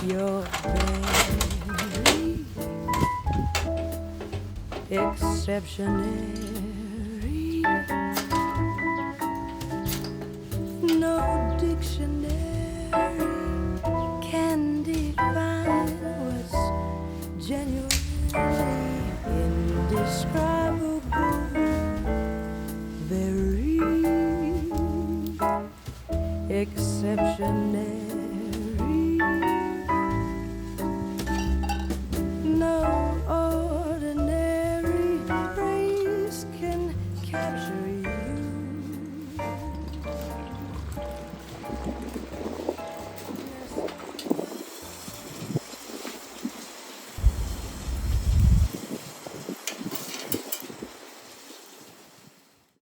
You're very exceptionary. No dictionary can define what's genuinely indescribable. Very exceptionary. No